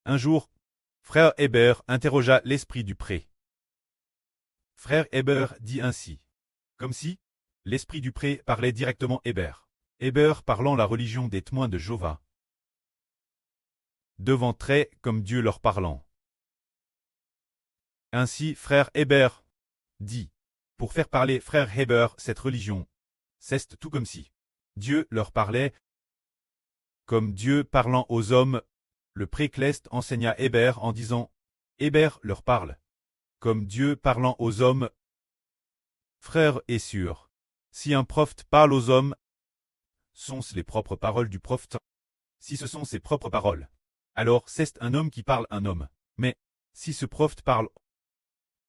Un jour, frère Hébert interrogea l'esprit du pré. Frère Hébert dit ainsi, comme si l'esprit du pré parlait directement Hébert. Hébert parlant la religion des témoins de Jéhovah. Devant très comme Dieu leur parlant. Ainsi frère Hébert dit, pour faire parler frère Hébert cette religion, c'est tout comme si Dieu leur parlait, comme Dieu parlant aux hommes. Le précleste enseigna Hébert en disant, Hébert leur parle, comme Dieu parlant aux hommes. Frère est sûr, si un prophète parle aux hommes, sont-ce les propres paroles du prophète? Si ce sont ses propres paroles, alors c'est un homme qui parle un homme. Mais, si ce prophète parle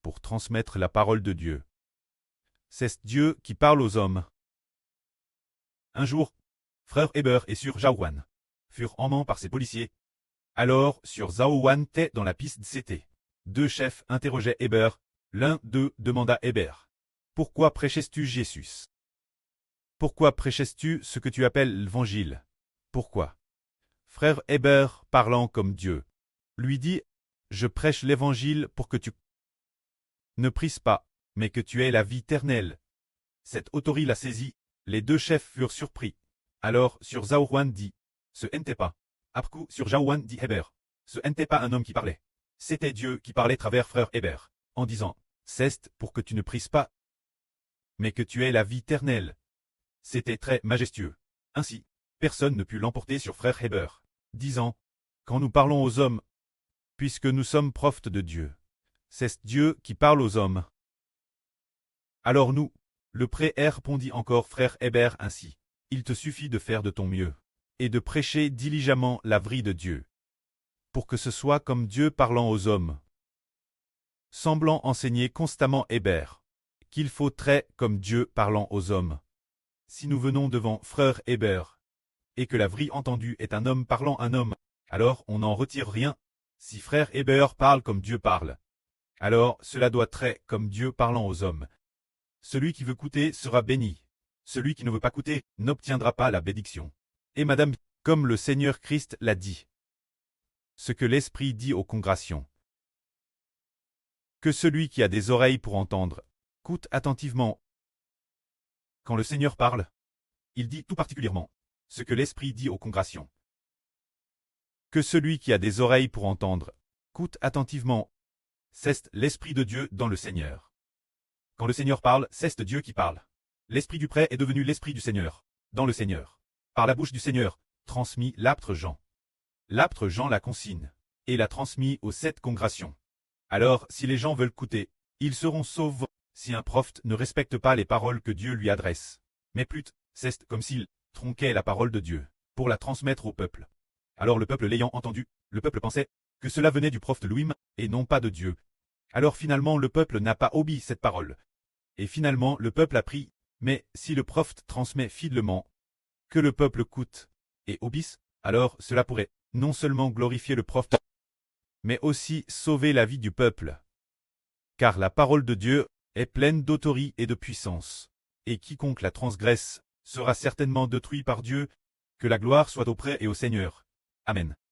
pour transmettre la parole de Dieu, c'est Dieu qui parle aux hommes. Un jour, frère Hébert et sur Jaouan furent emmenés par ses policiers. Alors, sur Zaouan dans la piste c'était. Deux chefs interrogeaient Hébert. L'un d'eux demanda Hébert. Pourquoi prêches-tu Jésus? Pourquoi prêches-tu ce que tu appelles l'évangile? Pourquoi? Frère Hébert, parlant comme Dieu, lui dit, je prêche l'évangile pour que tu ne prises pas, mais que tu aies la vie éternelle. Cette autorité l'a saisi, les deux chefs furent surpris. Alors, sur Zaouan dit, ce n'était pas. Après sur Jaouan dit Hébert, ce n'était pas un homme qui parlait. C'était Dieu qui parlait travers frère Hébert, en disant, c'est pour que tu ne prises pas, mais que tu aies la vie éternelle. C'était très majestueux. Ainsi, personne ne put l'emporter sur frère Hébert, disant, quand nous parlons aux hommes, puisque nous sommes prophètes de Dieu, c'est Dieu qui parle aux hommes. Alors nous, le pré répondit encore frère Hébert ainsi, il te suffit de faire de ton mieux, et de prêcher diligemment la vraie de Dieu, pour que ce soit comme Dieu parlant aux hommes. Semblant enseigner constamment Hébert, qu'il faut très comme Dieu parlant aux hommes. Si nous venons devant frère Hébert, et que la vraie entendue est un homme parlant un homme, alors on n'en retire rien. Si frère Hébert parle comme Dieu parle, alors cela doit très comme Dieu parlant aux hommes. Celui qui veut coûter sera béni. Celui qui ne veut pas coûter n'obtiendra pas la bénédiction. Et madame, comme le Seigneur Christ l'a dit. Ce que l'Esprit dit aux congrégations. Que celui qui a des oreilles pour entendre, écoute attentivement. Quand le Seigneur parle, il dit tout particulièrement ce que l'Esprit dit aux congrégations. Que celui qui a des oreilles pour entendre, écoute attentivement. C'est l'Esprit de Dieu dans le Seigneur. Quand le Seigneur parle, c'est Dieu qui parle. L'Esprit du prêtre est devenu l'Esprit du Seigneur, dans le Seigneur. Par la bouche du Seigneur, transmis l'apôtre Jean. L'apôtre Jean la consigne, et l'a transmis aux 7 congrégations. Alors, si les gens veulent écouter, ils seront sauvés, si un prophète ne respecte pas les paroles que Dieu lui adresse. Mais plutôt, c'est comme s'il tronquait la parole de Dieu, pour la transmettre au peuple. Alors le peuple l'ayant entendu, le peuple pensait que cela venait du prophète lui-même, et non pas de Dieu. Alors finalement le peuple n'a pas obéi cette parole. Et finalement le peuple a pris, mais si le prophète transmet fidèlement, que le peuple écoute et obéisse, alors cela pourrait non seulement glorifier le prophète, mais aussi sauver la vie du peuple. Car la parole de Dieu est pleine d'autorité et de puissance, et quiconque la transgresse sera certainement détruit par Dieu, que la gloire soit auprès et au Seigneur. Amen.